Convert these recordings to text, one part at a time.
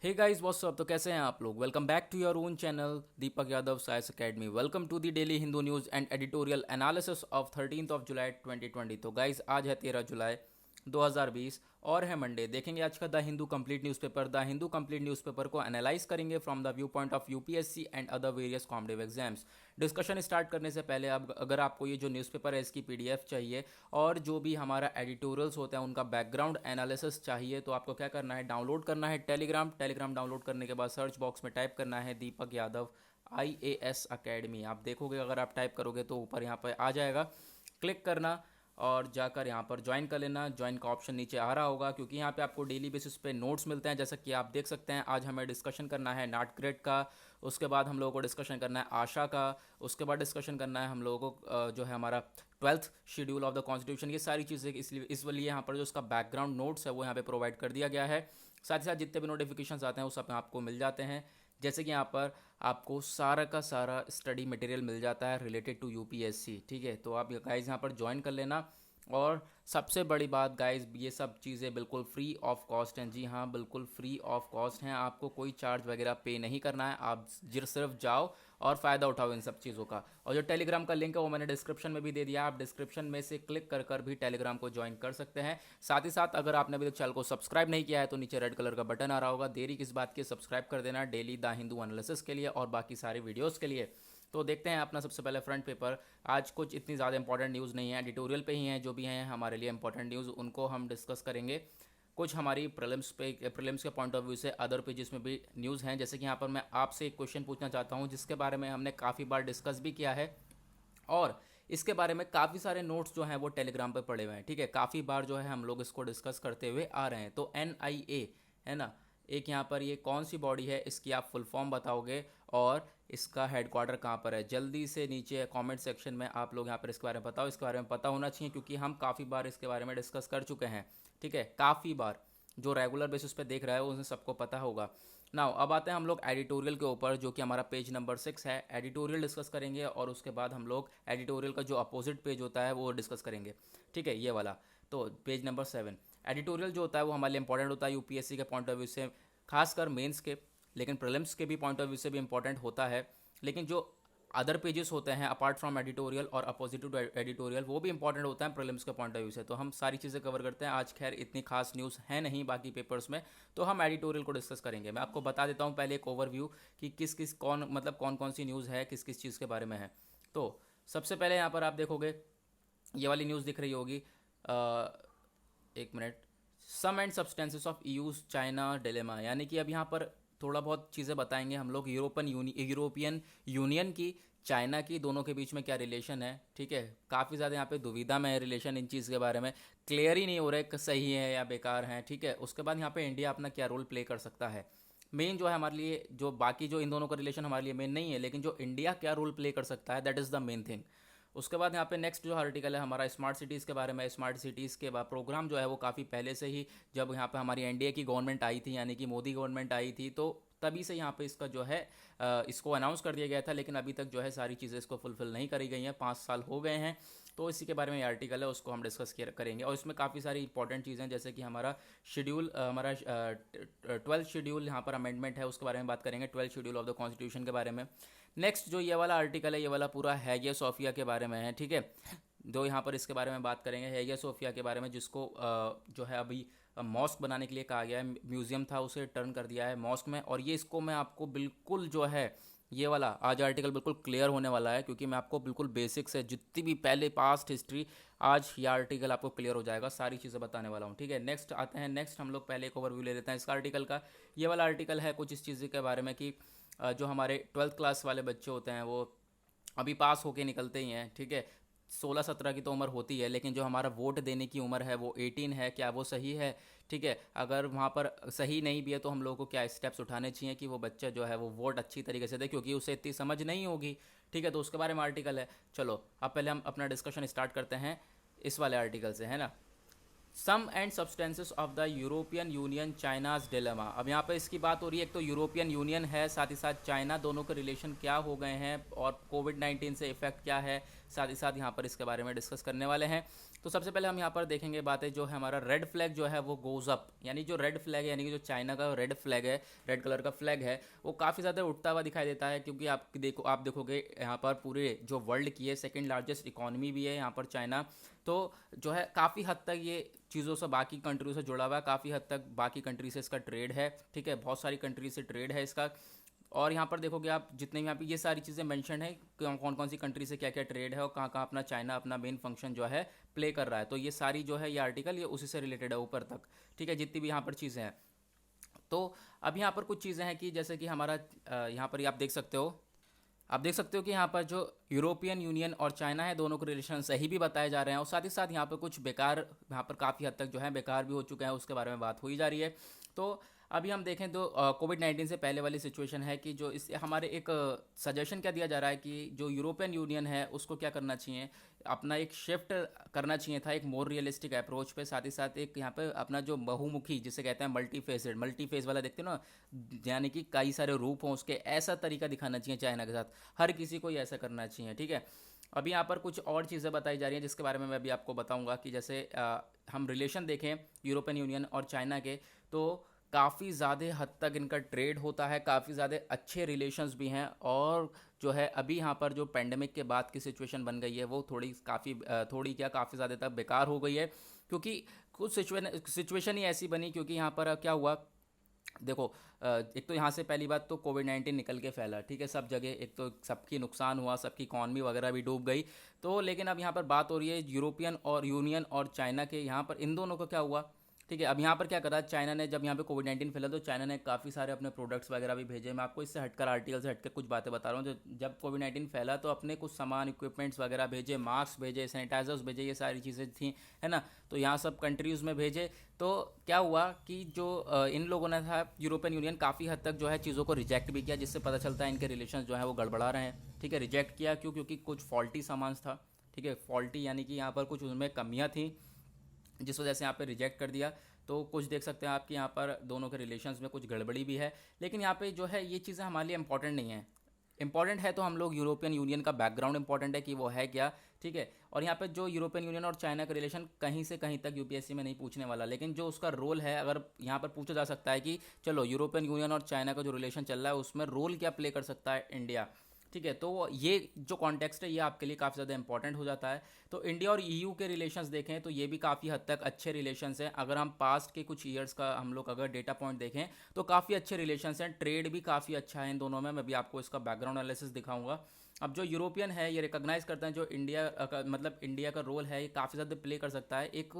Hey guys what's up. तो कैसे हैं आप लोग? Welcome back to your own channel Deepak Yadav science academy. Welcome to the daily Hindu news and editorial analysis of 13 July 2020। तो guys आज है 13 जुलाई 2020 और है मंडे। देखेंगे आज का the Hindu complete newspaper. The Hindu complete newspaper को एनालाइज करेंगे from the view point of UPSC and other various competitive exams. Discussion start करने से पहले अब अगर आपको ये जो न्यूज़पेपर है इसकी पीडीएफ चाहिए और जो भी हमारा एडिटोरियल्स होता है उनका बैकग्राउंड एनालिसिस चाहिए तो आपको क्या करना है, डाउनलोड करना है टेलीग्राम डाउनलोड करने के बाद सर्च बॉक्स में टाइप करना है दीपक यादव IAS अकेडमी। आप देखोगे अगर आप टाइप करोगे तो ऊपर यहाँ पर आ जाएगा, क्लिक करना और जाकर यहाँ पर ज्वाइन कर लेना। ज्वाइन का ऑप्शन नीचे आ रहा होगा क्योंकि यहाँ पे आपको डेली बेसिस पे नोट्स मिलते हैं। जैसा कि आप देख सकते हैं आज हमें डिस्कशन करना है नाट ग्रेड का, उसके बाद हम लोगों को डिस्कशन करना है आशा का, उसके बाद डिस्कशन करना है हम लोगों को जो है हमारा 12th schedule of the constitution. ये सारी चीज़ें इसलिए इस लिए यहाँ पर जो उसका बैकग्राउंड नोट्स है वो यहाँ पे प्रोवाइड कर दिया गया है। साथ ही साथ जितने भी नोटिफिकेशन आते हैं वो सब आपको मिल जाते हैं। जैसे कि यहाँ पर आपको सारा का सारा स्टडी मटेरियल मिल जाता है रिलेटेड टू यूपीएससी। ठीक है, तो आप गाइज यहाँ पर ज्वाइन कर लेना। और सबसे बड़ी बात गाइज, ये सब चीज़ें बिल्कुल फ्री ऑफ कॉस्ट हैं। जी हाँ, बिल्कुल फ्री ऑफ कॉस्ट हैं। आपको कोई चार्ज वगैरह पे नहीं करना है। आप सिर्फ जाओ और फ़ायदा उठाओ इन सब चीज़ों का। और जो टेलीग्राम का लिंक है वो मैंने डिस्क्रिप्शन में भी दे दिया। आप डिस्क्रिप्शन में से क्लिक कर भी टेलीग्राम को ज्वाइन कर सकते हैं। साथ ही साथ अगर आपने अभी तक चैनल को सब्सक्राइब नहीं किया है तो नीचे रेड कलर का बटन आ रहा होगा, देरी किस बात की, सब्सक्राइब कर देना डेली द हिंदू एनालिसिस के लिए और बाकी सारे वीडियोज़ के लिए। तो देखते हैं अपना सबसे पहले फ्रंट पेपर। आज कुछ इतनी ज़्यादा इंपॉर्टेंट न्यूज़ नहीं है, एडिटोरियल पे ही हैं जो भी हैं हमारे लिए इंपॉर्टेंट न्यूज़, उनको हम डिस्कस करेंगे। कुछ हमारी प्रीलिम्स के पॉइंट ऑफ व्यू से अदर पेजेस में भी न्यूज़ हैं। जैसे कि यहाँ पर मैं आपसे एक क्वेश्चन पूछना चाहता हूँ जिसके बारे में हमने काफ़ी बार डिस्कस भी किया है और इसके बारे में काफ़ी सारे नोट्स जो हैं वो टेलीग्राम पर पड़े हुए हैं। ठीक है, काफ़ी बार जो है हम लोग इसको डिस्कस करते हुए आ रहे हैं। तो NIA है ना, एक यहाँ पर ये कौन सी बॉडी है, इसकी आप फुल फॉर्म बताओगे और इसका हेडक्वार्टर कहाँ पर है। जल्दी से नीचे कमेंट सेक्शन में आप लोग यहाँ पर इसके बारे में बताओ। इसके बारे में पता होना चाहिए क्योंकि हम काफ़ी बार इसके बारे में डिस्कस कर चुके हैं। ठीक है, काफ़ी बार। जो रेगुलर बेसिस पे देख रहा है उन्हें सबको पता होगा। नाउ अब आते हैं हम लोग एडिटोरियल के ऊपर जो कि हमारा पेज नंबर 6 है। एडिटोरियल डिस्कस करेंगे और उसके बाद हम लोग एडिटोरियल का जो अपोजिट पेज होता है वो डिस्कस करेंगे। ठीक है, ये वाला। तो पेज नंबर 7 एडिटोरियल जो होता है वो हमारे लिए इंपॉर्टेंट होता है यूपीएससी के पॉइंट ऑफ व्यू से, खासकर मेंस के, लेकिन प्रीलिम्स के भी पॉइंट ऑफ व्यू से भी इंपॉर्टेंट होता है। लेकिन जो अदर पेजेस होते हैं अपार्ट फ्रॉम एडिटोरियल और अपोजिट टू एडिटोरियल वो भी इंपॉर्टेंट होता है प्रीलिम्स के पॉइंट ऑफ व्यू से। तो हम सारी चीज़ें कवर करते हैं। आज खैर इतनी खास न्यूज़ है नहीं बाकी पेपर्स में, तो हम एडिटोरियल को डिस्कस करेंगे। मैं आपको बता देता हूँ पहले एक ओवरव्यू कि किस किस कौन मतलब कौन कौन सी न्यूज़ है किस किस चीज़ के बारे में है। तो सबसे पहले यहाँ पर आप देखोगे ये वाली न्यूज़ दिख रही होगी। एक minute. Sum and substances of use China dilemma, यानी कि अब यहाँ पर थोड़ा बहुत चीज़ें बताएंगे हम लोग। यूरोपियन यूनियन की, चाइना की, दोनों के बीच में क्या रिलेशन है। ठीक है, काफ़ी ज़्यादा यहाँ पे दुविधा में है रिलेशन, इन चीज़ के बारे में क्लियर ही नहीं हो रहा है कि सही है या बेकार है। ठीक है, उसके बाद यहाँ पे इंडिया अपना क्या रोल प्ले कर सकता है। मेन जो है हमारे लिए, जो बाकी जो इन दोनों का रिलेशन हमारे लिए मेन नहीं है, लेकिन जो इंडिया क्या रोल प्ले कर सकता है that is the main thing. उसके बाद यहाँ पे नेक्स्ट जो आर्टिकल है हमारा स्मार्ट सिटीज़ के बारे में। स्मार्ट सिटीज़ के बाद प्रोग्राम जो है वो काफ़ी पहले से ही, जब यहाँ पे हमारी एनडीए की गवर्नमेंट आई थी यानी कि मोदी गवर्नमेंट आई थी, तो तभी से यहाँ पे इसका जो है इसको अनाउंस कर दिया गया था। लेकिन अभी तक जो है सारी चीज़ें इसको फुलफिल नहीं करी गई हैं, 5 साल हो गए हैं। तो इसी के बारे में ये आर्टिकल है, उसको हम डिस्कस करेंगे। और इसमें काफ़ी सारी इंपॉर्टेंट चीज़ें जैसे कि हमारा शेड्यूल, हमारा 12th शेड्यूल यहाँ पर अमेंडमेंट है, उसके बारे में बात करेंगे। 12th schedule of the constitution के बारे में। नेक्स्ट जो ये वाला आर्टिकल है ये वाला पूरा हैगिया सोफिया के बारे में है। ठीक है, जो यहाँ पर इसके बारे में बात करेंगे हैगिया सोफिया के बारे में, जिसको जो है अभी मॉस्क बनाने के लिए कहा गया है। म्यूज़ियम था उसे टर्न कर दिया है मॉस्क में। और ये इसको मैं आपको बिल्कुल जो है ये वाला आज आर्टिकल बिल्कुल क्लियर होने वाला है क्योंकि मैं आपको बिल्कुल बेसिक से जितनी भी पहले पास्ट हिस्ट्री, आज ये आर्टिकल आपको क्लियर हो जाएगा, सारी चीज़ें बताने वाला हूँ। ठीक है, नेक्स्ट आते हैं। नेक्स्ट हम लोग पहले एक ओवरव्यू ले लेते हैं इसका आर्टिकल का। ये वाला आर्टिकल है कुछ इस चीज़ के बारे में कि जो हमारे 12th क्लास वाले बच्चे होते हैं वो अभी पास होके निकलते ही हैं। ठीक है, 16-17 की तो उम्र होती है, लेकिन जो हमारा वोट देने की उम्र है वो 18 है। क्या वो सही है? ठीक है, अगर वहाँ पर सही नहीं भी है तो हम लोगों को क्या स्टेप्स उठाने चाहिए कि वो बच्चा जो है वो वोट अच्छी तरीके से दे, क्योंकि उसे इतनी समझ नहीं होगी। ठीक है, तो उसके बारे में आर्टिकल है। चलो अब पहले हम अपना डिस्कशन स्टार्ट करते हैं इस वाले आर्टिकल से, है ना। Sum and substances of the European Union China's dilemma. अब यहाँ पे इसकी बात हो रही है, एक तो यूरोपियन यूनियन है, साथ ही साथ चाइना, दोनों के रिलेशन क्या हो गए हैं और कोविड-19 से इफेक्ट क्या है, साथ ही साथ यहाँ पर इसके बारे में डिस्कस करने वाले हैं। तो सबसे पहले हम यहाँ पर देखेंगे बातें, जो है हमारा रेड फ्लैग जो है वो गोज अप, यानी जो रेड फ्लैग है, यानी कि जो चाइना का रेड फ्लैग है, रेड कलर का फ्लैग है, वो काफ़ी ज़्यादा उठता हुआ दिखाई देता है। क्योंकि आप देखोगे यहाँ पर पूरे जो वर्ल्ड की है सेकेंड लार्जेस्ट इकॉनमी भी है यहाँ पर चाइना। तो जो है काफ़ी हद तक ये चीज़ों से बाकी कंट्रियों से जुड़ा हुआ है, काफ़ी हद तक बाकी कंट्री से इसका ट्रेड है, ठीक है, बहुत सारी कंट्री से ट्रेड है इसका। और यहाँ पर देखोगे आप, जितने भी यहाँ पे ये सारी चीज़ें मेंशन है, कौन कौन सी कंट्री से क्या क्या ट्रेड है और कहाँ कहाँ अपना चाइना अपना मेन फंक्शन जो है प्ले कर रहा है। तो ये सारी जो है ये आर्टिकल ये उसी से रिलेटेड है ऊपर तक, ठीक है, जितनी भी यहाँ पर चीज़ें हैं। तो अब यहाँ पर कुछ चीज़ें हैं कि जैसे कि हमारा यहाँ पर आप देख सकते हो कि यहाँ पर जो यूरोपियन यूनियन और चाइना है, दोनों के रिलेशन सही भी बताए जा रहे हैं, और साथ ही साथ यहाँ पर कुछ बेकार, यहाँ पर काफ़ी हद तक जो है बेकार भी हो चुके हैं, उसके बारे में बात हो ही जा रही है। तो अभी हम देखें तो कोविड-19 से पहले वाली सिचुएशन है कि जो इस हमारे एक सजेशन क्या दिया जा रहा है कि जो यूरोपियन यूनियन है उसको क्या करना चाहिए, अपना एक शिफ्ट करना चाहिए था एक मोर रियलिस्टिक अप्रोच पे। साथ ही साथ एक यहाँ पे अपना जो बहुमुखी जिसे कहते हैं मल्टी फेस वाला, देखते हो ना, यानी कि कई सारे रूप हों उसके, ऐसा तरीका दिखाना चाहिए चाइना के साथ, हर किसी को ही ऐसा करना चाहिए, ठीक है। अभी यहाँ पर कुछ और चीज़ें बताई जा रही हैं जिसके बारे में मैं भी आपको बताऊंगा कि जैसे हम रिलेशन देखें यूरोपियन यूनियन और चाइना के, तो काफ़ी ज़्यादा हद तक इनका ट्रेड होता है, काफ़ी ज़्यादा अच्छे रिलेशंस भी हैं। और जो है अभी यहाँ पर जो पेंडेमिक के बाद की सिचुएशन बन गई है वो थोड़ी क्या काफ़ी ज़्यादा तक बेकार हो गई है। क्योंकि कुछ सिचुएशन ही ऐसी बनी, क्योंकि यहाँ पर क्या हुआ, देखो, एक तो यहाँ से पहली बात तो कोविड-19 निकल के फैला, ठीक है, सब जगह, एक तो सबकी नुकसान हुआ, सबकी इकॉनमी वगैरह भी डूब गई। तो लेकिन अब यहाँ पर बात हो रही है यूरोपियन और यूनियन और चाइना के, यहाँ पर इन दोनों को क्या हुआ, ठीक है। अब यहाँ पर क्या करा चाइना ने, जब यहाँ पे कोविड-19 फैला तो चाइना ने काफ़ी सारे अपने प्रोडक्ट्स वगैरह भी भेजे। मैं आपको इससे हटकर, आर्टिकल से हटकर कुछ बातें बता रहा हूँ। जो जब कोविड-19 फैला तो अपने कुछ सामान, इक्विपमेंट्स वगैरह भेजे, मास्क भेजे, सैनिटाइजर्स भेजे, ये सारी चीज़ें थी, है ना। तो यहाँ सब कंट्रीज़ में भेजे। तो क्या हुआ कि जो इन लोगों ने था, यूरोपियन यूनियन काफ़ी हद तक जो है चीज़ों को रिजेक्ट भी किया, जिससे पता चलता है इनके रिलेशन जो है वो गड़बड़ा रहे हैं, ठीक है। रिजेक्ट किया क्यों? क्योंकि कुछ फॉल्टी सामान था, ठीक है, फॉल्टी यानी कि यहाँ पर कुछ उनमें कमियाँ थी, जिस वजह से यहाँ पे रिजेक्ट कर दिया। तो कुछ देख सकते हैं आप कि यहाँ पर दोनों के रिलेशंस में कुछ गड़बड़ी भी है। लेकिन यहाँ पे जो है ये चीज़ें हमारे लिए इंपॉर्टेंट नहीं है। इंपॉर्टेंट है तो हम लोग यूरोपियन यूनियन का बैकग्राउंड इंपॉर्टेंट है कि वो है क्या, ठीक है। और यहाँ पे जो यूरोपियन यूनियन और चाइना का रिलेशन कहीं से कहीं तक यूपीएससी में नहीं पूछने वाला, लेकिन जो उसका रोल है, अगर यहाँ पर पूछा जा सकता है कि चलो यूरोपियन यूनियन और चाइना का जो रिलेशन चल रहा है उसमें रोल क्या प्ले कर सकता है इंडिया, ठीक है। तो ये जो कॉन्टेक्स्ट है ये आपके लिए काफ़ी ज़्यादा इंपॉर्टेंट हो जाता है। तो इंडिया और ईयू के रिलेशंस देखें तो ये भी काफ़ी हद तक अच्छे रिलेशंस हैं। अगर हम पास्ट के कुछ ईयर्स का हम लोग अगर डेटा पॉइंट देखें तो काफ़ी अच्छे रिलेशंस हैं, ट्रेड भी काफ़ी अच्छा है इन दोनों में। मैं भी आपको इसका बैकग्राउंड एनालिसिस दिखाऊंगा। अब जो यूरोपियन है ये रिकॉग्नाइज करते हैं जो इंडिया का, मतलब इंडिया का रोल है, ये काफ़ी ज़्यादा प्ले कर सकता है एक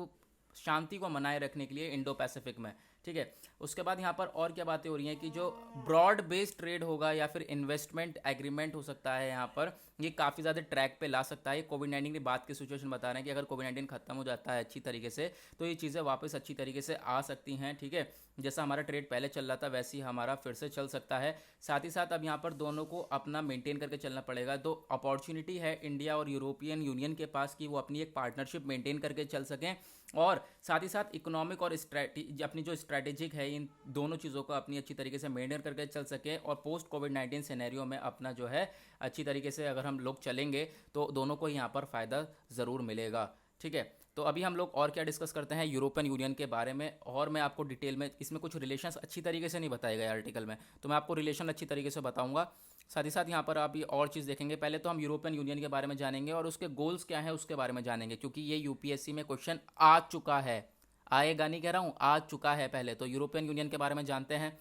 शांति को बनाए रखने के लिए इंडो पैसिफिक में, ठीक है। उसके बाद यहाँ पर और क्या बातें हो रही हैं कि जो ब्रॉड बेस्ड ट्रेड होगा या फिर इन्वेस्टमेंट एग्रीमेंट हो सकता है, यहाँ पर ये काफ़ी ज़्यादा ट्रैक पे ला सकता है। कोविड-19 के बाद की सिचुएशन बता रहे हैं कि अगर कोविड-19 खत्म हो जाता है अच्छी तरीके से तो ये चीज़ें वापस अच्छी तरीके से आ सकती हैं, ठीक है। जैसा हमारा ट्रेड पहले चल रहा था वैसे ही हमारा फिर से चल सकता है। साथ ही साथ अब यहाँ पर दोनों को अपना मेंटेन करके चलना पड़ेगा। तो अपॉर्चुनिटी है इंडिया और यूरोपियन यूनियन के पास कि वो अपनी एक पार्टनरशिप मेंटेन करके चल सकें, और साथ ही साथ इकोनॉमिक और अपनी जो स्ट्रैटेजिक है इन दोनों चीज़ों को अपनी अच्छी तरीके से मेंटेन करके चल सके। और पोस्ट कोविड-19 सिनेरियो में अपना जो है अच्छी तरीके से अगर हम लोग चलेंगे तो दोनों को यहाँ पर फ़ायदा ज़रूर मिलेगा, ठीक है। तो अभी हम लोग और क्या डिस्कस करते हैं यूरोपियन यूनियन के बारे में, और मैं आपको डिटेल में, इसमें कुछ रिलेशंस अच्छी तरीके से नहीं बताए गए आर्टिकल में, तो मैं आपको रिलेशन अच्छी तरीके से बताऊंगा। साथ ही साथ यहाँ पर आप ये और चीज़ देखेंगे। पहले तो हम यूरोपियन यूनियन के बारे में जानेंगे और उसके गोल्स क्या हैं उसके बारे में जानेंगे, क्योंकि ये यूपीएससी में क्वेश्चन आ चुका है, आएगा नहीं कह रहा हूँ, आ चुका है। पहले तो यूरोपियन यूनियन के बारे में जानते हैं।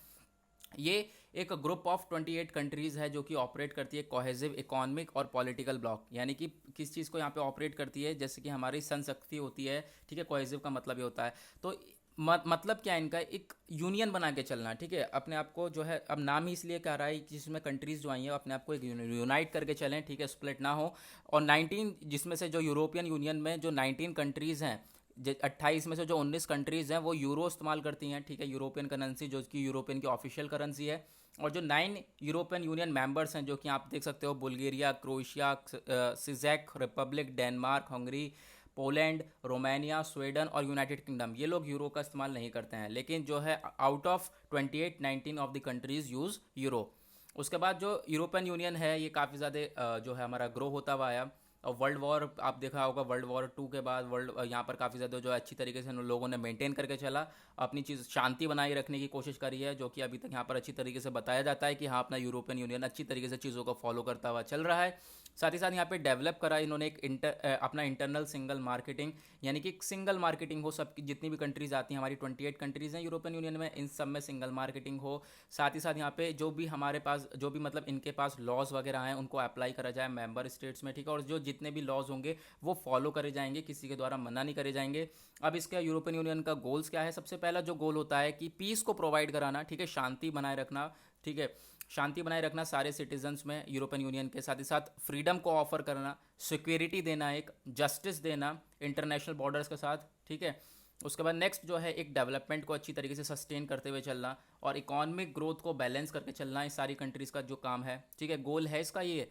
ये एक ग्रुप ऑफ 28 कंट्रीज़ है जो कि ऑपरेट करती है कोहेसिव इकोनॉमिक और पॉलिटिकल ब्लॉक, यानी कि किस चीज़ को यहाँ पे ऑपरेट करती है, जैसे कि हमारी संशक्ति होती है, ठीक है। कोहेसिव का मतलब ये होता है, तो मतलब क्या है इनका, एक यूनियन बना के चलना, ठीक है। अपने आप को जो है, अब नाम ही इसलिए कह रहा है जिसमें कंट्रीज़ जो आई हैं अपने आप को एक यूनाइट करके चलें, ठीक है, स्प्लिट ना हो। और 19 जिसमें से जो यूरोपियन यूनियन में जो 19 कंट्रीज़ हैं, 28 में से जो 19 कंट्रीज़ हैं वो यूरो इस्तेमाल करती हैं, ठीक है, यूरोपियन करेंसी जो कि यूरोपियन की ऑफिशियल करेंसी है। और जो 9 यूरोपियन यूनियन मेंबर्स हैं, जो कि आप देख सकते हो, बुल्गारिया, क्रोएशिया, सिज़ेक Republic, Denmark, Hungary, Poland, Romania, Sweden और यूनाइटेड किंगडम, ये लोग यूरो का इस्तेमाल नहीं करते हैं। लेकिन जो है out of 28 19 of the countries use euro. उसके बाद जो यूरोपियन यूनियन है ये काफ़ी ज़्यादा जो है हमारा ग्रो होता हुआ आया। वर्ल्ड वॉर आप देखा होगा, वर्ल्ड वॉर 2 के बाद वर्ल्ड यहाँ पर काफ़ी ज़्यादा जो है अच्छी तरीके से उन लोगों ने मेंटेन करके चला, अपनी चीज़ शांति बनाए रखने की कोशिश करी है, जो कि अभी तक यहाँ पर अच्छी तरीके से बताया जाता है कि हाँ अपना यूरोपियन यूनियन अच्छी तरीके से चीज़ों को फॉलो करता हुआ चल रहा है। साथ ही साथ यहाँ पे डेवलप करा इन्होंने एक अपना इंटरनल सिंगल मार्केटिंग, यानी कि एक सिंगल मार्केटिंग हो, सब जितनी भी कंट्रीज आती हैं, हमारी 28 कंट्रीज़ हैं यूरोपियन यूनियन में, इन सब में सिंगल मार्केटिंग हो। साथ ही साथ यहाँ पे जो भी हमारे पास जो भी मतलब इनके पास लॉज वगैरह हैं उनको अप्लाई करा जाए मेंबर स्टेट्स में, ठीक है, और जो जितने भी लॉज होंगे वो फॉलो करे जाएंगे, किसी के द्वारा मना नहीं करे जाएंगे। अब इसका यूरोपियन यूनियन का गोल्स क्या है? सबसे पहला जो गोल होता है कि पीस को प्रोवाइड कराना, ठीक है, शांति बनाए रखना, ठीक है, शांति बनाए रखना सारे सिटीजन्स में यूरोपियन यूनियन के, साथ ही साथ फ्रीडम को ऑफर करना, सिक्योरिटी देना, एक जस्टिस देना इंटरनेशनल बॉर्डर्स के साथ, ठीक है। उसके बाद नेक्स्ट जो है एक डेवलपमेंट को अच्छी तरीके से सस्टेन करते हुए चलना और इकोनॉमिक ग्रोथ को बैलेंस करके चलना, इस सारी कंट्रीज़ का जो काम है, ठीक है, गोल है इसका ये।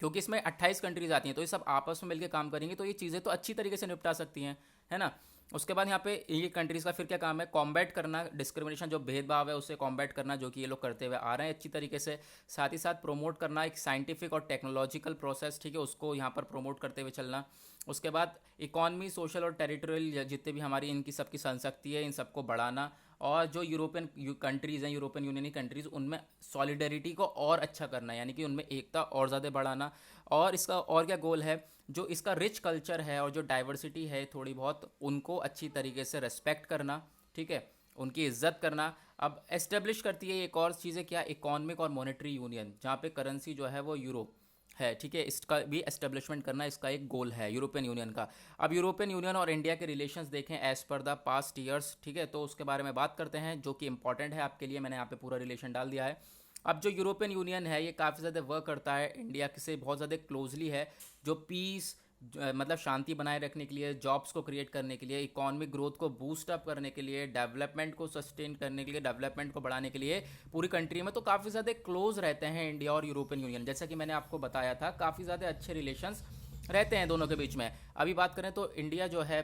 क्योंकि इसमें 28 कंट्रीज आती हैं तो ये सब आपस में मिलकर काम करेंगे तो ये चीज़ें तो अच्छी तरीके से निपटा सकती हैं, है ना। उसके बाद यहाँ पे ये कंट्रीज़ का फिर क्या काम है? कॉम्बैट करना डिस्क्रिमिनेशन, जो भेदभाव है उससे कॉम्बैट करना, जो कि ये लोग करते हुए आ रहे हैं अच्छी तरीके से। साथ ही साथ प्रोमोट करना एक साइंटिफिक और टेक्नोलॉजिकल प्रोसेस, ठीक है, उसको यहाँ पर प्रोमोट करते हुए चलना। उसके बाद इकॉनमी, सोशल और टेरिटोरियल जितने भी हमारी इनकी सबकी संशक्ति है इन सबको बढ़ाना, और जो यूरोपियन कंट्रीज़ हैं, यूरोपियन यूनियन की कंट्रीज़, उनमें सॉलिडरिटी को और अच्छा करना, यानी कि उनमें एकता और ज़्यादा बढ़ाना। और इसका और क्या गोल है? जो इसका रिच कल्चर है और जो डाइवर्सिटी है थोड़ी बहुत, उनको अच्छी तरीके से रेस्पेक्ट करना, ठीक है, उनकी इज्जत करना। अब एस्टेब्लिश करती है एक और चीज़ें क्या? इकोनॉमिक और मॉनेटरी यूनियन, जहाँ पे करेंसी जो है वो यूरो है, ठीक है, इसका भी एस्टेब्लिशमेंट करना इसका एक गोल है यूरोपियन यूनियन का। अब यूरोपियन यूनियन और इंडिया के रिलेशंस देखें as per the past years, ठीक है, तो उसके बारे में बात करते हैं जो कि इंपॉर्टेंट है आपके लिए, मैंने यहाँ पे पूरा रिलेशन डाल दिया है। अब जो यूरोपियन यूनियन है ये काफ़ी ज़्यादा वर्क करता है इंडिया से बहुत ज़्यादा क्लोजली है, जो पीस मतलब शांति बनाए रखने के लिए, जॉब्स को क्रिएट करने के लिए, इकोनॉमिक ग्रोथ को बूस्ट अप करने के लिए, डेवलपमेंट को सस्टेन करने के लिए, डेवलपमेंट को बढ़ाने के लिए पूरी कंट्री में तो काफ़ी ज़्यादा क्लोज रहते हैं इंडिया और यूरोपियन यूनियन। जैसा कि मैंने आपको बताया था, काफ़ी ज़्यादा अच्छे रिलेशंस रहते हैं दोनों के बीच में। अभी बात करें तो इंडिया जो है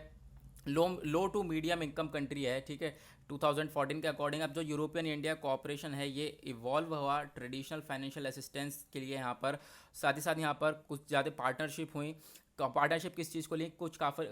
लो टू मीडियम इनकम कंट्री है, ठीक है, 2014 के अकॉर्डिंग। अब जो यूरोपियन इंडिया कोऑपरेशन है ये इवॉल्व हुआ ट्रेडिशनल फाइनेंशियल असिस्टेंस के लिए यहाँ पर, साथ ही साथ यहाँ पर कुछ ज़्यादा पार्टनरशिप हुई। पार्टनरशिप किस चीज़ को लेकर? कुछ काफ़ी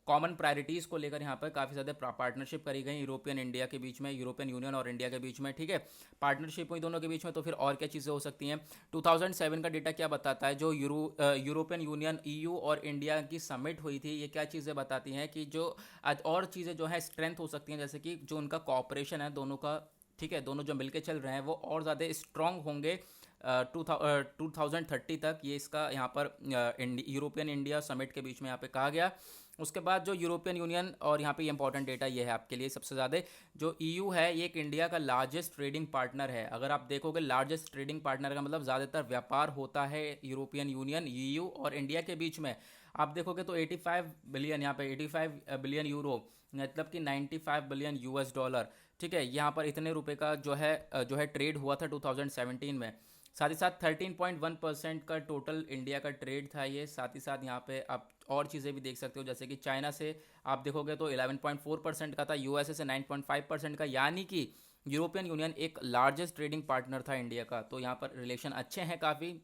कॉमन प्रायोरिटीज़ को लेकर यहाँ पर काफ़ी ज़्यादा पार्टनरशिप करी गई यूरोपियन इंडिया के बीच में, यूरोपियन यूनियन और इंडिया के बीच में, ठीक है, पार्टनरशिप हुई दोनों के बीच में। तो फिर और क्या चीज़ें हो सकती हैं? 2007 का डेटा क्या बताता है? जो यूरोपियन यूनियन ईयू और इंडिया की समिट हुई थी, ये क्या चीज़ें बताती हैं कि जो आज और चीज़ें जो है स्ट्रेंथ हो सकती हैं, जैसे कि जो उनका कॉपरेशन है दोनों का, ठीक है, दोनों जो मिलके चल रहे हैं वो और ज़्यादा स्ट्रांग होंगे 2030 तक। ये इसका यहाँ पर यूरोपियन इंडिया समिट के बीच में यहाँ पे कहा गया। उसके बाद जो यूरोपियन यूनियन, और यहाँ पे इंपॉर्टेंट डेटा ये है आपके लिए सबसे ज़्यादा, जो ईयू है ये एक इंडिया का लार्जेस्ट ट्रेडिंग पार्टनर है। अगर आप देखोगे लार्जेस्ट ट्रेडिंग पार्टनर का मतलब ज़्यादातर व्यापार होता है यूरोपियन यूनियन, ईयू और इंडिया के बीच में। आप देखोगे तो 85 बिलियन, यहाँ पे 85 बिलियन यूरो, मतलब कि 95 बिलियन यूएस डॉलर, ठीक है, यहाँ पर इतने रुपए का जो है ट्रेड हुआ था 2017 में। साथ ही साथ 13.1% का टोटल इंडिया का ट्रेड था ये। साथ ही साथ यहाँ पे आप और चीज़ें भी देख सकते हो, जैसे कि चाइना से आप देखोगे तो 11.4% का था, यूएसए से 9.5% का, यानी कि यूरोपियन यूनियन एक लार्जेस्ट ट्रेडिंग पार्टनर था इंडिया का। तो यहाँ पर रिलेशन अच्छे हैं काफ़ी।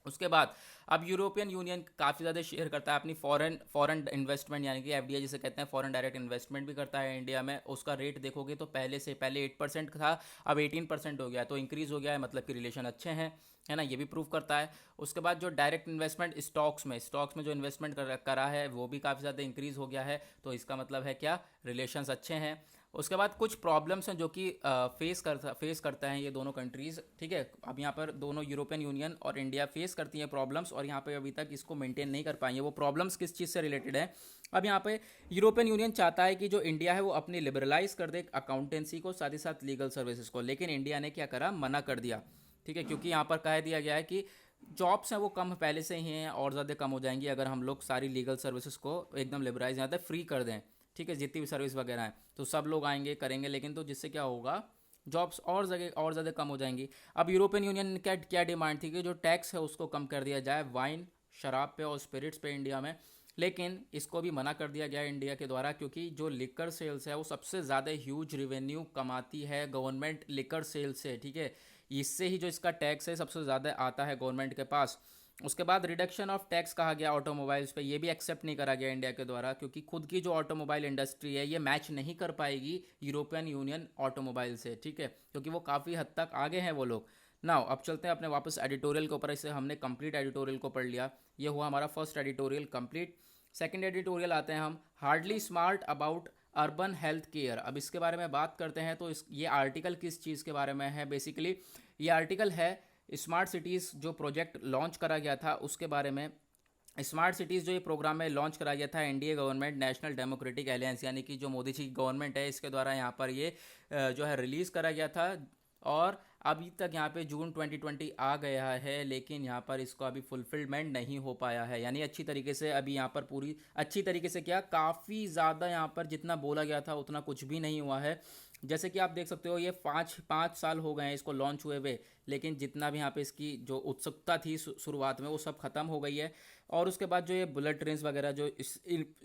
उसके बाद अब यूरोपियन यूनियन काफ़ी ज़्यादा शेयर करता है अपनी फॉरेन इन्वेस्टमेंट, यानी कि एफडीआई जिसे कहते हैं, फॉरेन डायरेक्ट इन्वेस्टमेंट भी करता है इंडिया में। उसका रेट देखोगे तो पहले 8% था, अब 18% हो गया, तो इंक्रीज़ हो गया है, मतलब कि रिलेशन अच्छे हैं, है ना, ये भी प्रूव करता है। उसके बाद जो डायरेक्ट इन्वेस्टमेंट स्टॉक्स में जो इन्वेस्टमेंट करा है वो भी काफ़ी ज़्यादा इंक्रीज़ हो गया है, तो इसका मतलब है क्या? रिलेशंस अच्छे हैं। उसके बाद कुछ प्रॉब्लम्स हैं जो कि फेस करता है ये दोनों कंट्रीज़, ठीक है। अब यहाँ पर दोनों यूरोपियन यूनियन और इंडिया फेस करती हैं प्रॉब्लम्स, और यहाँ पे अभी तक इसको मेंटेन नहीं कर पाई है। वो प्रॉब्लम्स किस चीज़ से रिलेटेड है? अब यहाँ पे यूरोपियन यूनियन चाहता है कि जो इंडिया है वो अपनी लिबरलाइज कर दे अकाउंटेंसी को, साथ ही साथ लीगल सर्विसेज को, लेकिन इंडिया ने क्या करा? मना कर दिया, ठीक है, क्योंकि यहाँ पर कह दिया गया है कि जॉब्स हैं वो कम पहले से ही हैं और ज़्यादा कम हो जाएंगी अगर हम लोग सारी लीगल सर्विसेज को एकदम लिबराइज यहाँ तक फ्री कर दें, ठीक है, जितनी भी सर्विस वगैरह है, तो सब लोग आएंगे करेंगे, लेकिन तो जिससे क्या होगा? जॉब्स और जगह और ज़्यादा कम हो जाएंगी। अब यूरोपियन यूनियन क्या क्या डिमांड थी कि जो टैक्स है उसको कम कर दिया जाए वाइन, शराब पे और स्पिरिट्स पे इंडिया में, लेकिन इसको भी मना कर दिया गया इंडिया के द्वारा, क्योंकि जो लिकर सेल्स है वो सबसे ज़्यादा ह्यूज रिवेन्यू कमाती है गवर्नमेंट लिकर सेल्स से, ठीक है, इससे ही जो इसका टैक्स है सबसे ज़्यादा आता है गवर्नमेंट के पास। उसके बाद रिडक्शन ऑफ टैक्स कहा गया ऑटोमोबाइल्स पे, ये भी एक्सेप्ट नहीं करा गया इंडिया के द्वारा, क्योंकि खुद की जो ऑटोमोबाइल इंडस्ट्री है ये मैच नहीं कर पाएगी यूरोपियन यूनियन ऑटोमोबाइल से, ठीक है, क्योंकि वो काफ़ी हद तक आगे हैं वो लोग। नाउ अब चलते हैं अपने वापस एडिटोरियल के ऊपर। इसे हमने कंप्लीट एडिटोरियल को पढ़ लिया, ये हुआ हमारा first editorial complete. Second editorial आते हैं हम, hardly smart about urban health care. अब इसके बारे में बात करते हैं तो ये आर्टिकल किस चीज़ के बारे में है? बेसिकली ये आर्टिकल है स्मार्ट सिटीज़ जो प्रोजेक्ट लॉन्च करा गया था उसके बारे में। स्मार्ट सिटीज़ जो ये प्रोग्राम में लॉन्च करा गया था NDA government, national democratic alliance, यानी कि जो मोदी जी की गवर्नमेंट है, इसके द्वारा यहाँ पर ये जो है रिलीज़ करा गया था। और अभी तक यहाँ पे जून 2020 आ गया है, लेकिन यहाँ पर इसको अभी फुलफिलमेंट नहीं हो पाया है, यानी अच्छी तरीके से अभी यहाँ पर पूरी अच्छी तरीके से क्या, काफ़ी ज़्यादा यहाँ पर जितना बोला गया था उतना कुछ भी नहीं हुआ है। जैसे कि आप देख सकते हो ये पाँच साल हो गए हैं इसको लॉन्च हुए हुए, लेकिन जितना भी यहाँ पे इसकी जो उत्सुकता थी शुरुआत में वो सब खत्म हो गई है। और उसके बाद जो ये बुलेट ट्रेन्स वगैरह जो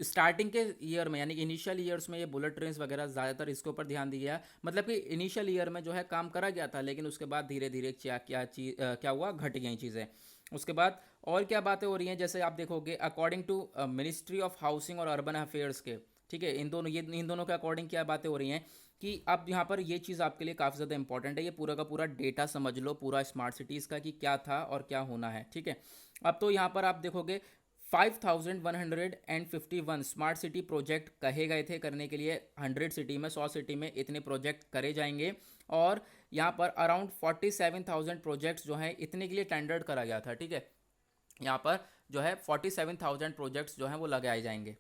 स्टार्टिंग के ईयर में, यानी कि इनिशियल ईयर्स में ये बुलेट ट्रेन्स वगैरह ज़्यादातर इसके ऊपर ध्यान दिया गया, मतलब कि इनिशियल ईयर में जो है काम करा गया था, लेकिन उसके बाद धीरे धीरे क्या हुआ, घट गई चीज़ें। उसके बाद और क्या बातें हो रही हैं, जैसे आप देखोगे according to ministry of housing और अर्बन अफेयर्स के, ठीक है, इन दोनों के अकॉर्डिंग क्या बातें हो रही हैं कि अब यहाँ पर ये चीज़ आपके लिए काफ़ी ज़्यादा इंपॉर्टेंट है, ये पूरा का पूरा डेटा समझ लो पूरा स्मार्ट सिटीज़ का कि क्या था और क्या होना है, ठीक है। अब तो यहाँ पर आप देखोगे 5151 स्मार्ट सिटी प्रोजेक्ट कहे गए थे करने के लिए, 100 सिटी में 100 सिटी में इतने प्रोजेक्ट करे जाएंगे। और यहाँ पर अराउंड 47,000 प्रोजेक्ट्स जो हैं इतने के लिए टेंडर्ड करा गया था, ठीक है। यहाँ पर जो है 47,000 प्रोजेक्ट्स जो हैं वो लगाए जाएंगे।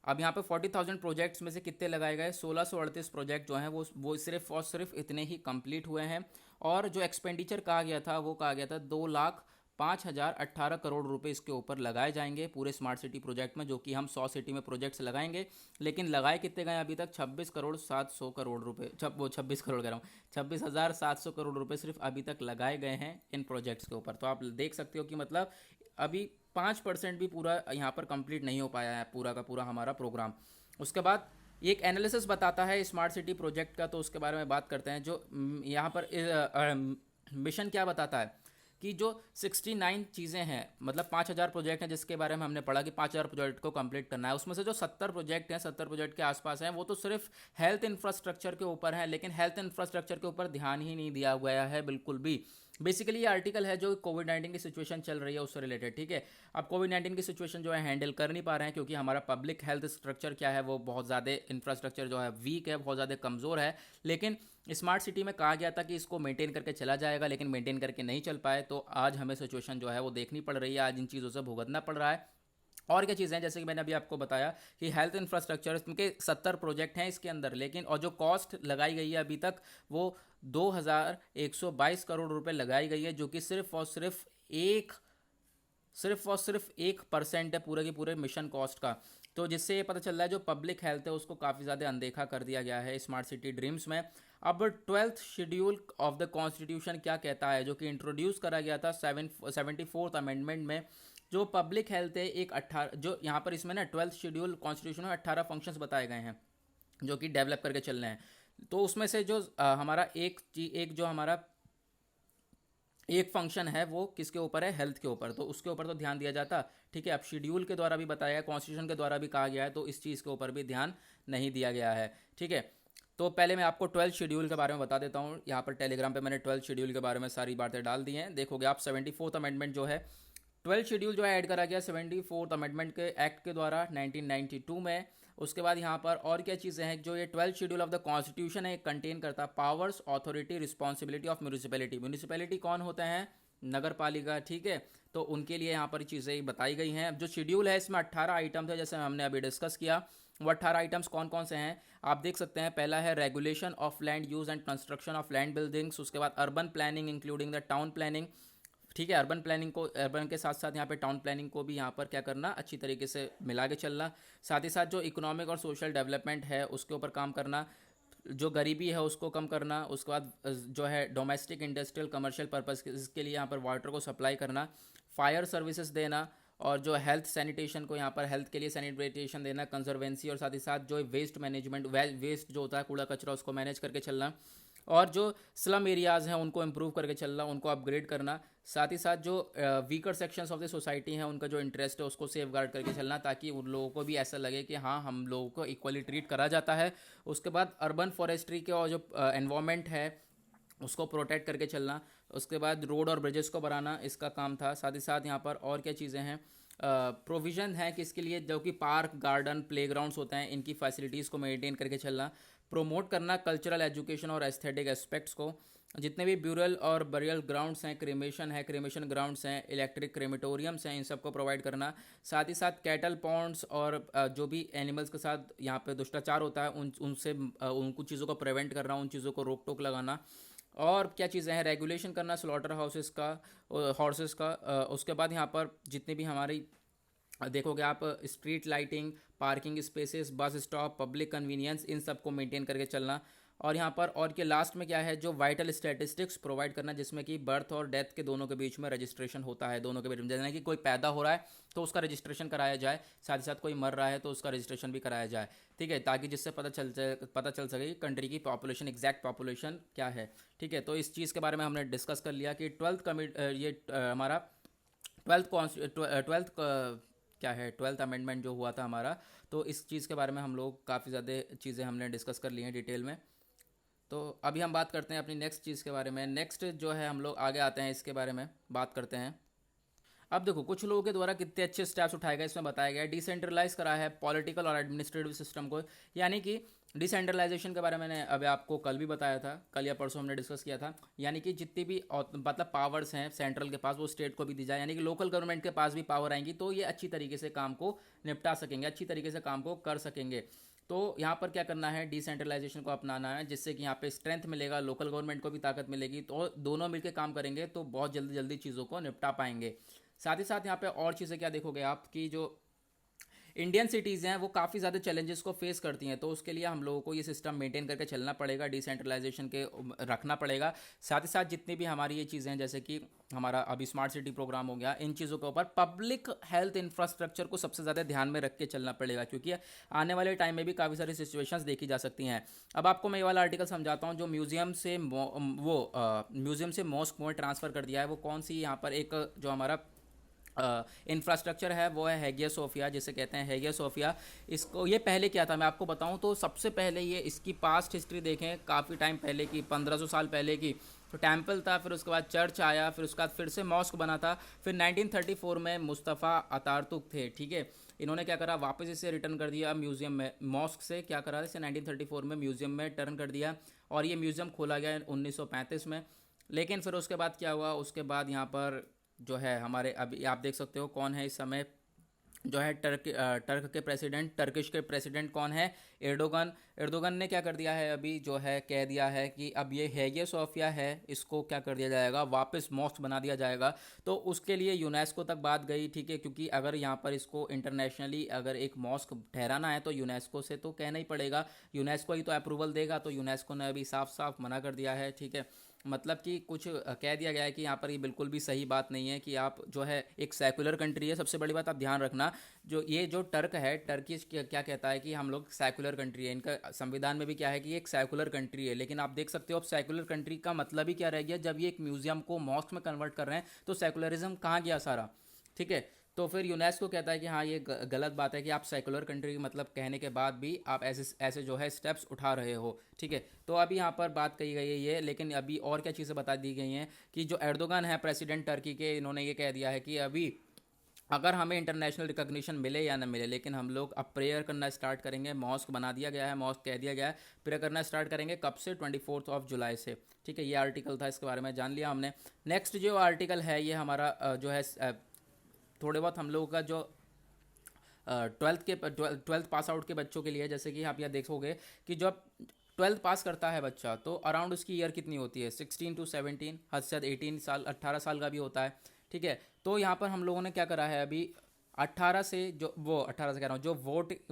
अब यहाँ पे 40,000 प्रोजेक्ट्स में से कितने लगाए गए, 1638 प्रोजेक्ट जो हैं वो सिर्फ और सिर्फ इतने ही कंप्लीट हुए हैं। और जो एक्सपेंडिचर कहा गया था वो कहा गया था 2,05,018 करोड़ रुपए इसके ऊपर लगाए जाएंगे पूरे स्मार्ट सिटी प्रोजेक्ट में, जो कि हम 100 सिटी में प्रोजेक्ट्स लगाएंगे। लेकिन लगाए कितने गए अभी तक, 26,700 करोड़ रुपए, वो 26 करोड़ कह रहा हूँ, 26,700 करोड़ रुपए सिर्फ अभी तक लगाए गए हैं इन प्रोजेक्ट्स के ऊपर। तो आप देख सकते हो कि मतलब अभी 5% भी पूरा यहाँ पर कंप्लीट नहीं हो पाया है पूरा का पूरा हमारा प्रोग्राम। उसके बाद एक एनालिसिस बताता है स्मार्ट सिटी प्रोजेक्ट का, तो उसके बारे में बात करते हैं। जो यहाँ पर मिशन क्या बताता है कि जो 69 चीज़ें हैं, मतलब 5,000 प्रोजेक्ट हैं जिसके बारे में हमने पढ़ा कि 5,000 प्रोजेक्ट को कंप्लीट करना है, उसमें से जो 70 प्रोजेक्ट हैं, 70 प्रोजेक्ट के आसपास हैं, वो तो सिर्फ हेल्थ इंफ्रास्ट्रक्चर के ऊपर है, लेकिन हेल्थ इंफ्रास्ट्रक्चर के ऊपर ध्यान ही नहीं दिया गया है बिल्कुल भी। बेसिकली ये आर्टिकल है जो कोविड-19 की सिचुएशन चल रही है उससे रिलेटेड, ठीक है। अब कोविड-19 की सिचुएशन जो है हैंडल कर नहीं पा रहे हैं, क्योंकि हमारा पब्लिक हेल्थ स्ट्रक्चर क्या है, वो बहुत ज़्यादा इंफ्रास्ट्रक्चर जो है वीक है, बहुत ज़्यादा कमज़ोर है। लेकिन स्मार्ट सिटी में कहा गया था कि इसको मेंटेन करके चला जाएगा, लेकिन मेंटेन करके नहीं चल पाए, तो आज हमें सिचुएशन जो है वो देखनी पड़ रही है, आज इन चीज़ों से भुगतना पड़ रहा है। और क्या चीज़ें हैं, जैसे कि मैंने अभी आपको बताया कि हेल्थ इंफ्रास्ट्रक्चर के 70 प्रोजेक्ट हैं इसके अंदर, लेकिन और जो कॉस्ट लगाई गई है अभी तक वो 2,122 करोड़ रुपए लगाई गई है, जो कि सिर्फ और सिर्फ 1% है पूरे के पूरे मिशन कॉस्ट का। तो जिससे ये पता चल रहा है जो पब्लिक हेल्थ है उसको काफ़ी ज़्यादा अनदेखा कर दिया गया है स्मार्ट सिटी ड्रीम्स में। अब 12th schedule of the constitution क्या कहता है, जो कि इंट्रोड्यूस करा गया था 74th अमेंडमेंट में, जो पब्लिक हेल्थ है एक 18, जो यहाँ पर इसमें ना 12th शेड्यूल कॉन्स्टिट्यूशन में 18 फंक्शंस बताए गए हैं जो कि डेवलप करके चलने हैं। तो उसमें से जो हमारा एक जो हमारा एक फंक्शन है वो किसके ऊपर है, हेल्थ के ऊपर, तो उसके ऊपर तो ध्यान दिया जाता, ठीक है। अब शेड्यूल के द्वारा भी बताया है, कॉन्स्टिट्यूशन के द्वारा भी कहा गया है, तो इस चीज़ के ऊपर भी ध्यान नहीं दिया गया है, ठीक है। तो पहले मैं आपको 12th शेड्यूल के बारे में बता देता हूँ। यहाँ पर टेलीग्राम पे मैंने 12th शेड्यूल के बारे में सारी बातें डाल दी हैं, देखोगे आप। 74th अमेंडमेंट जो है, 12th शेड्यूल जो है ऐड करा गया 74th अमेंडमेंट के एक्ट के द्वारा 1992 में। उसके बाद यहाँ पर और क्या चीज़ें हैं, जो ये 12th schedule of the constitution है कंटेन करता है powers, authority, responsibility of municipality. Municipality कौन होते हैं, नगर पालिका, ठीक है। तो उनके लिए यहाँ पर चीज़ें बताई गई हैं। जो शेड्यूल है इसमें 18 आइटम्स है, जैसे हमने अभी डिस्कस किया। वो 18 आइटम्स कौन कौन से हैं आप देख सकते हैं। पहला है regulation of land use and construction of land buildings. उसके बाद urban planning including the town planning, ठीक है। अर्बन प्लानिंग को, अर्बन के साथ साथ यहाँ पे टाउन प्लानिंग को भी यहाँ पर क्या करना, अच्छी तरीके से मिला के चलना। साथ ही साथ जो इकोनॉमिक और सोशल डेवलपमेंट है उसके ऊपर काम करना, जो गरीबी है उसको कम करना। उसके बाद जो है डोमेस्टिक, इंडस्ट्रियल, कमर्शियल पर्पस के लिए यहाँ पर वाटर को सप्लाई करना, फायर सर्विसेज देना, और जो हेल्थ सैनिटेशन को यहाँ पर हेल्थ के लिए सैनिटेशन देना, कंजर्वेंसी, और साथ ही साथ जो वेस्ट मैनेजमेंट, वेस्ट जो होता है कूड़ा कचरा, उसको मैनेज करके चलना, और जो स्लम एरियाज़ हैं उनको इम्प्रूव करके चलना, उनको अपग्रेड करना। साथ ही साथ जो weaker sections of the society हैं उनका जो इंटरेस्ट है उसको सेफ गार्ड करके चलना, ताकि उन लोगों को भी ऐसा लगे कि हाँ हम लोगों को इक्वली ट्रीट करा जाता है। उसके बाद अर्बन फॉरेस्ट्री के और जो एनवायरनमेंट है उसको प्रोटेक्ट करके चलना। उसके बाद रोड और ब्रिजेस को बनाना इसका काम था। साथ ही साथ यहाँ पर और क्या चीज़ें हैं, प्रोविज़न है कि इसके लिए जो कि पार्क गार्डन प्लेग्राउंड्स होते हैं इनकी फैसिलिटीज़ को मेंटेन करके चलना। प्रमोट करना कल्चरल एजुकेशन और एस्थेटिक एस्पेक्ट्स को। जितने भी ब्यूरल और बरियल ग्राउंड्स हैं, क्रेमेशन है, क्रेमेशन ग्राउंड्स हैं, इलेक्ट्रिक क्रेमेटोरियम्स हैं, इन सबको प्रोवाइड करना। साथ ही साथ कैटल पॉन्ड्स और जो भी एनिमल्स के साथ यहाँ पे दुष्टाचार होता है उनसे उन कुछ चीज़ों को प्रिवेंट करना, उन चीज़ों को रोक टोक लगाना। और क्या चीज़ें हैं, रेगुलेशन करना स्लॉटर हाउसेस का, हॉर्सेस का। उसके बाद यहाँ पर जितनी भी हमारी देखोगे आप street lighting, parking spaces, bus stop, public convenience, इन सब को मेंटेन करके चलना। और यहाँ पर और के लास्ट में क्या है, जो वाइटल स्टैटिस्टिक्स प्रोवाइड करना, जिसमें कि बर्थ और डेथ के दोनों के बीच में रजिस्ट्रेशन होता है, दोनों के बीच में, जैसे कि कोई पैदा हो रहा है तो उसका रजिस्ट्रेशन कराया जाए, साथ ही साथ कोई मर रहा है तो उसका रजिस्ट्रेशन भी कराया जाए, ठीक है, ताकि जिससे पता चल सके कि कंट्री की पॉपुलेशन, एग्जैक्ट पॉपुलेशन क्या है। ठीक है, तो इस चीज़ के बारे में हमने डिस्कस कर लिया कि हमारा ट्वेल्थ क्या है, ट्वेल्थ अमेंडमेंट जो हुआ था हमारा, तो इस चीज़ के बारे में हम लोग काफ़ी ज़्यादा चीज़ें हमने डिस्कस कर ली हैं डिटेल में। तो अभी हम बात करते हैं अपनी नेक्स्ट चीज़ के बारे में। नेक्स्ट जो है हम लोग आगे आते हैं, इसके बारे में बात करते हैं। अब देखो कुछ लोगों के द्वारा कितने अच्छे स्टेप्स उठाए गए, इसमें बताया गया है डिसेंट्रलाइज करा है पॉलिटिकल और एडमिनिस्ट्रेटिव सिस्टम को, यानी कि डिसेंट्रलाइजेशन के बारे में मैंने अभी आपको कल भी बताया था, कल या परसों हमने डिस्कस किया था, यानी कि जितनी भी मतलब पावर्स हैं सेंट्रल के पास वो स्टेट को भी दी जाए, यानी कि लोकल गवर्नमेंट के पास भी पावर आएंगी तो ये अच्छी तरीके से काम को निपटा सकेंगे, अच्छी तरीके से काम को कर सकेंगे। तो यहाँ पर क्या करना है, डिसेंट्रलाइजेशन को अपनाना है, जिससे कि यहाँ पे स्ट्रेंथ मिलेगा, लोकल गवर्नमेंट को भी ताकत मिलेगी, तो दोनों मिलकर काम करेंगे तो बहुत जल्दी जल्दी चीज़ों को निपटा पाएंगे। साथ ही साथ यहाँ पे और चीज़ें क्या देखोगे आप कि जो इंडियन सिटीज़ हैं वो काफ़ी ज़्यादा चैलेंजेस को फेस करती हैं, तो उसके लिए हम लोगों को ये सिस्टम मेंटेन करके चलना पड़ेगा, डिसेंट्रलाइजेशन के रखना पड़ेगा। साथ ही साथ जितनी भी हमारी ये चीज़ें हैं, जैसे कि हमारा अभी स्मार्ट सिटी प्रोग्राम हो गया, इन चीज़ों के ऊपर पब्लिक हेल्थ इंफ्रास्ट्रक्चर को सबसे ज़्यादा ध्यान में रख के चलना पड़ेगा, क्योंकि आने वाले टाइम में भी काफ़ी सारी सिचुएशंस देखी जा सकती हैं। अब आपको मैं ये वाला आर्टिकल समझाता हूँ जो म्यूज़ियम से मॉस्क में ट्रांसफ़र कर दिया है। वो कौन सी, यहाँ पर एक जो हमारा इंफ्रास्ट्रक्चर है वो है हेगिया सोफिया, जिसे कहते हैं हेगिया सोफिया। इसको ये पहले क्या था मैं आपको बताऊं तो सबसे पहले ये इसकी पास्ट हिस्ट्री देखें, काफ़ी टाइम पहले की, 1500 साल पहले की, तो टेम्पल था, फिर उसके बाद चर्च आया, फिर उसके बाद फिर से मॉस्क बना था, फिर 1934 में मुस्तफ़ा अतातुर्क थे, ठीक है, इन्होंने क्या करा, वापस इसे रिटर्न कर दिया म्यूज़ियम में, मॉस्क से क्या करा, इसे 1934 में म्यूज़ियम में टर्न कर दिया, और ये म्यूज़ियम खोला गया 1935 में। लेकिन फिर उसके बाद क्या हुआ, उसके बाद यहाँ पर जो है हमारे, अभी आप देख सकते हो कौन है इस समय जो है टर्क के प्रेसिडेंट, टर्किश के प्रेसिडेंट कौन है, एर्दोगन। एर्दोगन ने क्या कर दिया है, अभी जो है कह दिया है कि अब ये हेगिया सोफिया है, इसको क्या कर दिया जाएगा, वापस मॉस्क बना दिया जाएगा। तो उसके लिए यूनेस्को तक बात गई, ठीक है, क्योंकि अगर यहाँ पर इसको इंटरनेशनली अगर एक मॉस्क ठहराना है तो यूनेस्को से तो कहना ही पड़ेगा, यूनेस्को ही तो अप्रूवल देगा, तो यूनेस्को ने अभी साफ साफ मना कर दिया है, ठीक है। मतलब कि कुछ कह दिया गया है कि यहाँ पर ये बिल्कुल भी सही बात नहीं है कि आप जो है एक सेकुलर कंट्री है, सबसे बड़ी बात आप ध्यान रखना, जो टर्क है, टर्किश क्या कहता है कि हम लोग सेकुलर कंट्री है, इनका संविधान में भी क्या है कि एक सेकुलर कंट्री है, लेकिन आप देख सकते हो अब सेकुलर कंट्री का मतलब ही क्या रह गया, जब ये एक म्यूजियम को मॉस्क में कन्वर्ट कर रहे हैं तो सेकुलरिज्म कहाँ गया सारा, ठीक है। तो फिर यूनेस्को कहता है कि हाँ ये गलत बात है कि आप सेकुलर कंट्री मतलब कहने के बाद भी आप ऐसे ऐसे जो है स्टेप्स उठा रहे हो, ठीक है। तो अभी यहाँ पर बात कही गई है ये, लेकिन अभी और क्या चीज़ें बता दी गई हैं कि जो एर्दोगन है प्रेसिडेंट टर्की के, इन्होंने ये कह दिया है कि अभी अगर हमें इंटरनेशनल रिकॉग्निशन मिले या ना मिले, लेकिन हम लोग अब प्रेयर करना स्टार्ट करेंगे, मॉस्क बना दिया गया है, मॉस्क कह दिया गया है, प्रेयर करना स्टार्ट करेंगे कब से, 24 जुलाई से, ठीक है। ये आर्टिकल था, इसके बारे में जान लिया हमने। नेक्स्ट जो आर्टिकल है ये हमारा जो है थोड़े बहुत हम लोगों का जो ट्वेल्थ पास आउट के बच्चों के लिए, जैसे कि आप यहाँ देखोगे कि जब ट्वेल्थ पास करता है बच्चा तो अराउंड उसकी ईयर कितनी होती है, 16 to 17, हद से 18 साल, 18 साल का भी होता है, ठीक है। तो यहाँ पर हम लोगों ने क्या करा है अभी, 18 से जो वो 18 से कह रहा हूँ, जो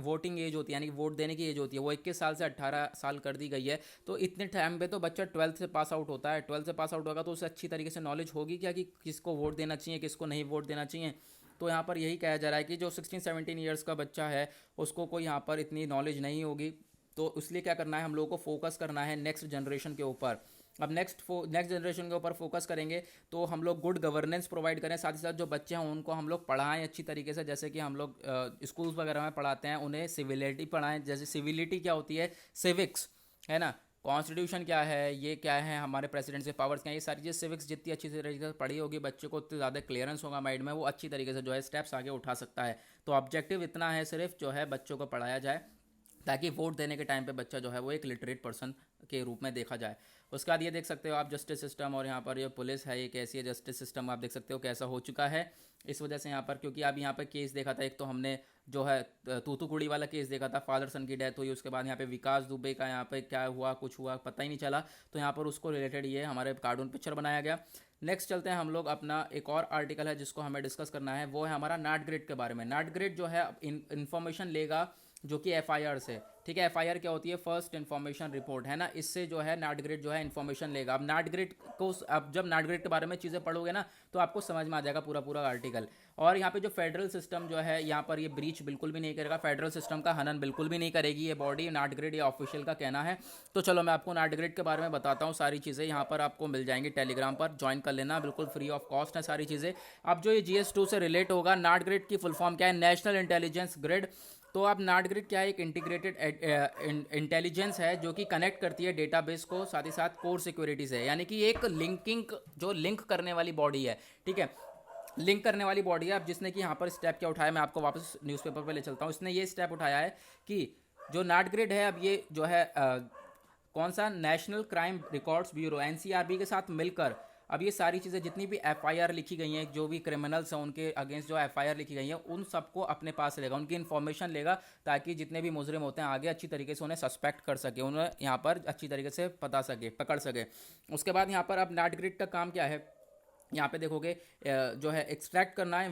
वोटिंग एज होती है, यानी कि वोट देने की एज होती है, वो 21 साल से 18 साल कर दी गई है। तो इतने टाइम पे तो बच्चा 12th से पास आउट होता है, 12th से पास आउट होगा तो उसे अच्छी तरीके से नॉलेज होगी क्या कि किसको वोट देना चाहिए, किसको नहीं वोट देना चाहिए। तो यहाँ पर यही कहा जा रहा है कि जो 16-17 ईयर्स का बच्चा है उसको कोई यहाँ पर इतनी नॉलेज नहीं होगी, तो इसलिए क्या करना है हम लोगों को फोकस करना है नेक्स्ट जनरेशन के ऊपर। अब नेक्स्ट जनरेशन के ऊपर फोकस करेंगे, तो हम लोग गुड गवर्नेंस प्रोवाइड करें, साथ ही साथ जो बच्चे हैं उनको हम लोग पढ़ाएं अच्छी तरीके से, जैसे कि हम लोग स्कूल्स वगैरह में पढ़ाते हैं, उन्हें सिविलिटी पढ़ाएं। जैसे सिविलिटी क्या होती है, सिविक्स है ना, कॉन्स्टिट्यूशन क्या है, ये क्या है, हमारे प्रेसिडेंट से पावर्स क्या है, ये सारी चीज़ सिविक्स जितनी अच्छी तरीके से पढ़ी होगी बच्चे को, उतनी ज़्यादा क्लियरेंस होगा माइंड में, वो अच्छी तरीके से जो है स्टेप्स आगे उठा सकता है। तो ऑब्जेक्टिव इतना है सिर्फ जो है बच्चों को पढ़ाया जाए, ताकि वोट देने के टाइम पे बच्चा जो है वो एक लिटरेट पर्सन के रूप में देखा जाए। उसके बाद ये देख सकते हो आप जस्टिस सिस्टम, और यहाँ पर ये पुलिस है, ये कैसी है जस्टिस सिस्टम, आप देख सकते हो कैसा हो चुका है इस वजह से यहाँ पर, क्योंकि अब यहाँ पर केस देखा था, एक तो हमने जो है तूतुकुड़ी वाला केस देखा था, फादर सन की डेथ हुई, उसके बाद यहाँ पे विकास दुबे का यहाँ पे क्या हुआ, कुछ हुआ पता ही नहीं चला, तो यहाँ पर उसको रिलेटेड ये हमारे कार्टून पिक्चर बनाया गया। नेक्स्ट चलते हैं हम लोग, अपना एक और आर्टिकल है जिसको हमें डिस्कस करना है, वो है हमारा नाट ग्रिड के बारे में। नाट ग्रिड जो है इन्फॉर्मेशन लेगा जो कि एफआईआर से, ठीक है, एफआईआर क्या होती है, फर्स्ट इन्फॉर्मेशन रिपोर्ट है ना, इससे जो है नाट ग्रिड जो है इन्फॉर्मेशन लेगा। अब नाट ग्रिड को, अब जब नाट ग्रिड के बारे में चीज़ें पढ़ोगे ना तो आपको समझ में आ जाएगा पूरा पूरा आर्टिकल। और यहाँ पे जो फेडरल सिस्टम जो है, यहाँ पर ये ब्रीच बिल्कुल भी नहीं करेगा, फेडरल सिस्टम का हनन बिल्कुल भी नहीं करेगी ये बॉडी, नाट ग्रिड, ये ऑफिशियल का कहना है। तो चलो मैं आपको नाट ग्रिड के बारे में बताता हूँ, सारी चीज़ें यहाँ पर आपको मिल जाएंगी, टेलीग्राम पर ज्वाइन कर लेना, बिल्कुल फ्री ऑफ कॉस्ट है सारी चीज़ें। अब जो ये GS2 से रिलेट होगा, नाट ग्रिड की फुल फॉर्म क्या है, नेशनल इंटेलिजेंस ग्रिड। तो अब नाट ग्रिड क्या है, एक इंटीग्रेटेड इंटेलिजेंस है जो कि कनेक्ट करती है डेटाबेस को, साथ ही साथ कोर सिक्योरिटी से, यानी कि एक लिंकिंग, जो लिंक करने वाली बॉडी है, ठीक है, लिंक करने वाली बॉडी है। अब जिसने कि यहाँ पर स्टेप क्या उठाया, मैं आपको वापस न्यूज़पेपर पे ले चलता हूँ, इसने ये स्टेप उठाया है कि जो नाट ग्रिड है, अब ये जो है कौन सा, national crime records bureau NCRB के साथ मिलकर अब ये सारी चीज़ें जितनी भी एफआईआर लिखी गई हैं, जो भी क्रिमिनल्स हैं उनके अगेंस्ट जो एफआईआर लिखी गई हैं, उन सबको अपने पास लेगा, उनकी इन्फॉर्मेशन लेगा, ताकि जितने भी मुजरिम होते हैं आगे अच्छी तरीके से उन्हें सस्पेक्ट कर सके, उन्हें यहाँ पर अच्छी तरीके से पकड़ सके। उसके बाद यहाँ पर अब नाट ग्रिड का काम क्या है, यहाँ पे देखोगे जो है एक्सट्रैक्ट करना है,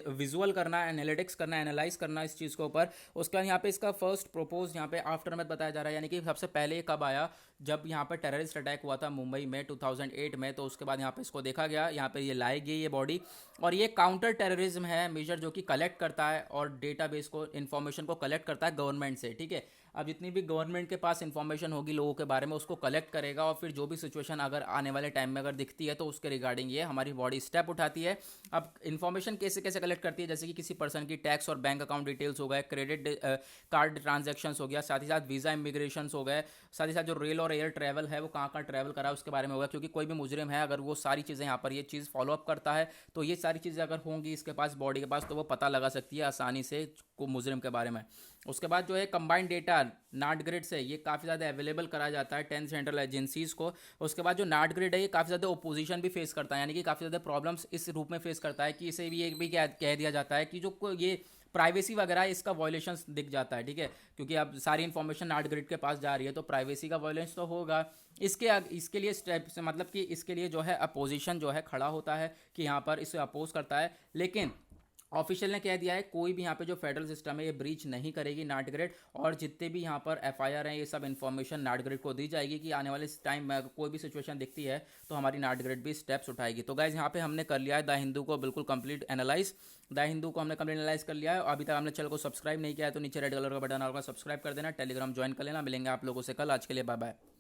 विजुअल करना है, एनालिटिक्स करना है, एनालाइज करना है इस चीज़ के ऊपर। उसके बाद यहाँ पे इसका फर्स्ट प्रोपोज यहाँ पे आफ्टर मैथ बताया जा रहा है, यानी कि सबसे पहले कब आया, जब यहाँ पर टेररिस्ट अटैक हुआ था मुंबई में 2008 में, तो उसके बाद यहाँ पे इसको देखा गया, यहाँ पे ये लाई गई ये बॉडी, और ये काउंटर टेररिज्म है मेजर, जो कि कलेक्ट करता है और डेटाबेस को, इन्फॉर्मेशन को कलेक्ट करता है गवर्नमेंट से, ठीक है। अब जितनी भी गवर्नमेंट के पास इन्फॉर्मेशन होगी लोगों के बारे में, उसको कलेक्ट करेगा, और फिर जो भी सिचुएशन अगर आने वाले टाइम में अगर दिखती है तो उसके रिगार्डिंग ये हमारी बॉडी स्टेप उठाती है। अब इन्फॉर्मेशन कैसे कैसे कलेक्ट करती है, जैसे कि किसी पर्सन की टैक्स और बैंक अकाउंट डिटेल्स हो गए, क्रेडिट कार्ड ट्रांजैक्शंस हो गया, साथ ही साथ वीज़ा इमिग्रेशन हो गए, साथ ही साथ जो रेल और एयर ट्रैवल है वो कहाँ कहाँ ट्रैवल करा है उसके बारे में होगा, क्योंकि कोई भी मुजरिम है अगर वो सारी चीज़ें यहाँ पर ये चीज़ फॉलोअप करता है, तो ये सारी चीज़ें अगर होंगी इसके पास, बॉडी के पास, तो वो पता लगा सकती है आसानी से को मुजरिम के बारे में। उसके बाद जो है कंबाइंड डेटा नाट ग्रिड से ये काफ़ी ज़्यादा अवेलेबल कराया जाता है 10 सेंट्रल एजेंसीज़ को। उसके बाद जो नाट ग्रिड है ये काफ़ी ज़्यादा ओपोजिशन भी फेस करता है, यानी कि काफ़ी ज़्यादा प्रॉब्लम्स इस रूप में फेस करता है कि इसे भी एक भी कह दिया जाता है कि जो ये प्राइवेसी वगैरह है इसका वॉयलेशंस दिख जाता है, ठीक है, क्योंकि अब सारी इन्फॉर्मेशन नाट ग्रिड के पास जा रही है तो प्राइवेसी का वॉयलेंस तो होगा। इसके लिए स्टेप से मतलब कि इसके लिए जो है अपोजिशन जो है खड़ा होता है कि यहाँ पर इसे अपोज करता है, लेकिन ऑफिशियल ने कह दिया है कोई भी यहाँ पे जो फेडरल सिस्टम है ये ब्रीच नहीं करेगी नाट ग्रिड, और जितने भी यहाँ पर एफआईआर हैं ये सब इन्फॉर्मेशन नाट ग्रिड को दी जाएगी कि आने वाले टाइम में कोई भी सिचुएशन दिखती है तो हमारी नाट ग्रिड भी स्टेप्स उठाएगी। तो गाइज यहाँ पे हमने कर लिया है द हिंदू को बिल्कुल कंप्लीट एनालाइज, द हिंदू को हमने कंप्लीट एनालाइज कर लिया है। अभी तक हमने चैनल को सब्सक्राइब नहीं किया है तो नीचे रेड कलर का बटन होगा, सब्सक्राइब कर देना, टेलीग्राम ज्वाइन कर लेना। मिलेंगे आप लोगों से कल, आज के लिए बाय बाय।